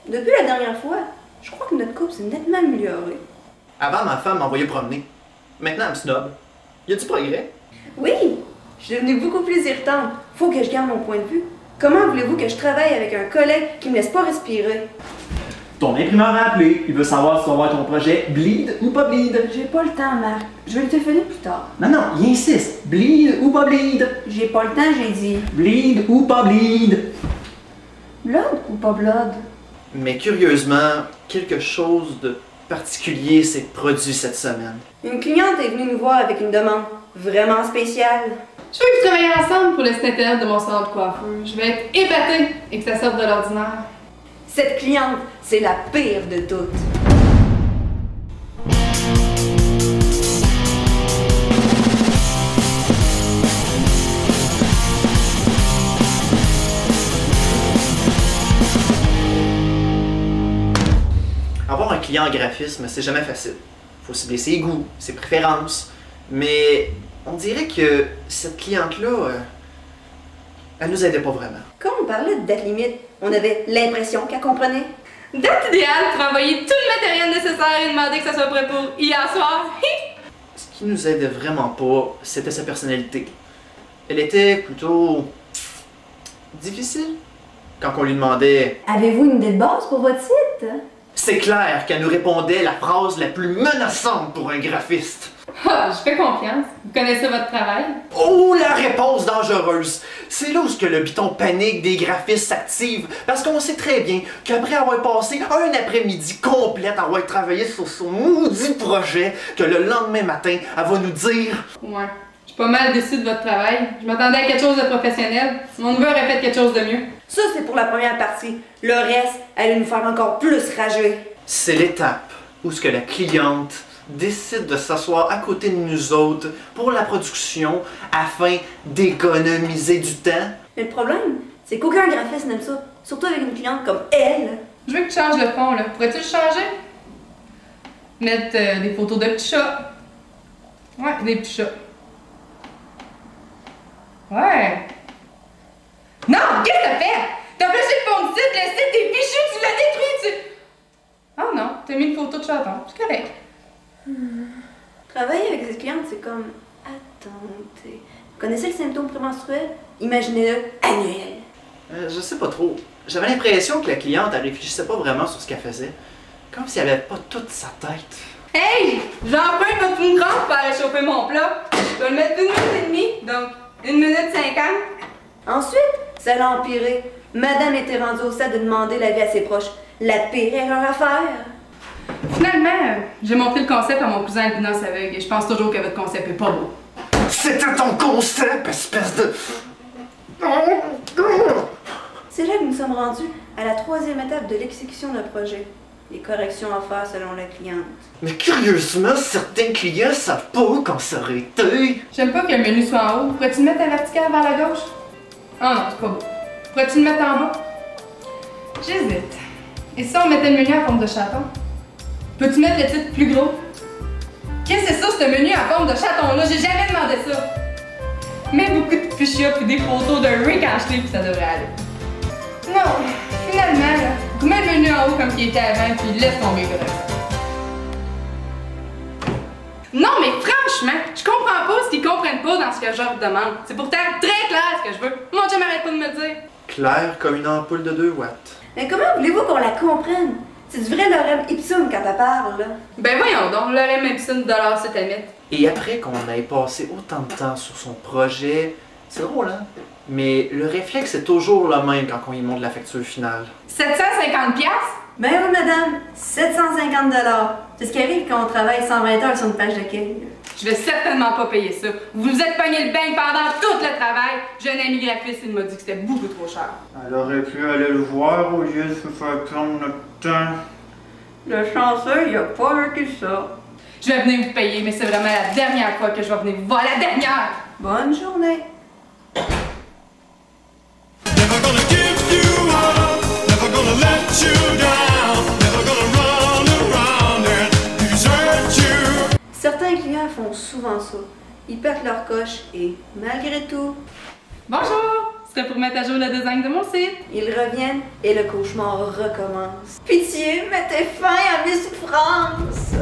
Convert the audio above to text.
Depuis la dernière fois, je crois que notre couple s'est nettement amélioré. Avant, ma femme m'envoyait promener. Maintenant, elle me snob. Y a du progrès? Oui, je suis devenue beaucoup plus irritante. Faut que je garde mon point de vue. Comment voulez-vous que je travaille avec un collègue qui me laisse pas respirer? Ton imprimeur a appelé. Il veut savoir si tu vas voir ton projet bleed ou pas bleed. J'ai pas le temps, Marc. Je vais le téléphoner plus tard. Non, il insiste. Bleed ou pas bleed. J'ai pas le temps, j'ai dit. Bleed ou pas bleed. Blood ou pas blood? Mais curieusement, quelque chose de particulier s'est produit cette semaine. Une cliente est venue nous voir avec une demande vraiment spéciale. Je veux que vous travaillez ensemble pour le site internet de mon salon de coiffeur. Je vais être épatée et que ça sorte de l'ordinaire. Cette cliente, c'est la pire de toutes. Avoir un client en graphisme, c'est jamais facile. Faut cibler ses goûts, ses préférences. Mais on dirait que cette cliente-là, elle nous aidait pas vraiment. Quand on parlait de date limite, on avait l'impression qu'elle comprenait. Date idéale pour envoyer tout le matériel nécessaire et demander que ça soit prêt pour hier soir. Ce qui nous aidait vraiment pas, c'était sa personnalité. Elle était plutôt difficile. Quand on lui demandait Avez-vous une idée de base pour votre site? c'est clair qu'elle nous répondait la phrase la plus menaçante pour un graphiste. Ah, je fais confiance. Vous connaissez votre travail. Oh, la réponse dangereuse! C'est là où ce que le biton panique des graphistes s'active, parce qu'on sait très bien qu'après avoir passé un après-midi complète à avoir travaillé sur son maudit projet, que le lendemain matin, elle va nous dire... Ouais. Je suis pas mal déçue de votre travail. Je m'attendais à quelque chose de professionnel. Mon neveu aurait fait quelque chose de mieux. Ça, c'est pour la première partie. Le reste, elle allait nous faire encore plus rager. C'est l'étape où ce que la cliente décide de s'asseoir à côté de nous autres pour la production afin d'économiser du temps. Mais le problème, c'est qu'aucun graphiste n'aime ça. Surtout avec une cliente comme elle. Je veux que tu changes le fond, là. Pourrais-tu le changer? Mettre des photos de petits chats. Ouais, des petits chats. Ouais. Non! Qu'est-ce que t'as fait? T'as flashé le fond du site, le site est fichu, tu l'as détruit, Oh non, t'as mis une photo de chaton, c'est correct. Travailler avec cette cliente, c'est comme... Attendez... Vous connaissez le symptôme prémenstruel? Imaginez-le annuel. Je sais pas trop. J'avais l'impression que la cliente, elle réfléchissait pas vraiment sur ce qu'elle faisait. Comme si elle avait pas toute sa tête. Hey! J'emprunte votre four grande pour aller chauffer mon plat. Je vais le mettre 1 minute et demie, donc 1 minute 50. Ensuite, ça l'a empiré. Madame était rendue au stade de demander l'avis à ses proches. La pire erreur à faire. Finalement, j'ai montré le concept à mon cousin Albinos aveugle et je pense toujours que votre concept est pas beau. C'était ton concept, espèce de... C'est là que nous sommes rendus à la 3e étape de l'exécution d'un projet. Les corrections à faire selon la cliente. Mais curieusement, certains clients savent pas quand s'arrêter. J'aime pas que le menu soit en haut. Pourrais-tu le mettre à vertical vers la gauche? Oh non, c'est pas beau. Pourrais-tu le mettre en bas? J'hésite. Et si on mettait le menu en forme de chaton? Peux-tu mettre le titre plus gros? Qu'est-ce que c'est ça, ce menu en forme de chaton-là? J'ai jamais demandé ça! Mets beaucoup de fuchsia puis des photos de Rick Ashley puis ça devrait aller. Non, finalement, là, remets le menu en haut comme il était avant puis laisse tomber le reste. Non, mais franchement, je comprends pas ce qu'ils comprennent pas dans ce que je leur demande. C'est pourtant très clair ce que je veux. Mon Dieu, m'arrête pas de me le dire. Claire comme une ampoule de 2 watts. Mais comment voulez-vous qu'on la comprenne? C'est du vrai lorem ipsum quand elle parle, là. Ben voyons donc, l'aurait même ça une dollar c'est à mettre. Et après qu'on ait passé autant de temps sur son projet, c'est drôle, hein? Mais le réflexe est toujours le même quand on y montre la facture finale. 750$? Ben oui, madame, 750 $. C'est ce qui arrive quand on travaille 120 heures sur une page d'accueil. Je vais certainement pas payer ça. Vous vous êtes pogné le bain pendant tout le travail. J'ai un ami graphiste, il m'a dit que c'était beaucoup trop cher. Elle aurait pu aller le voir au lieu de se faire prendre notre temps. Le chanceux, il a pas vécu ça. Je vais venir vous payer, mais c'est vraiment la dernière fois que je vais venir vous voir. La dernière! Bonne journée. Never gonna give you up, never gonna let you down, never gonna run around and desert you. Certains clients font souvent ça. Ils perdent leur coche et, malgré tout... Bonjour! serait pour mettre à jour le design de mon site. Ils reviennent et le cauchemar recommence. Pitié, mettez fin à mes souffrances!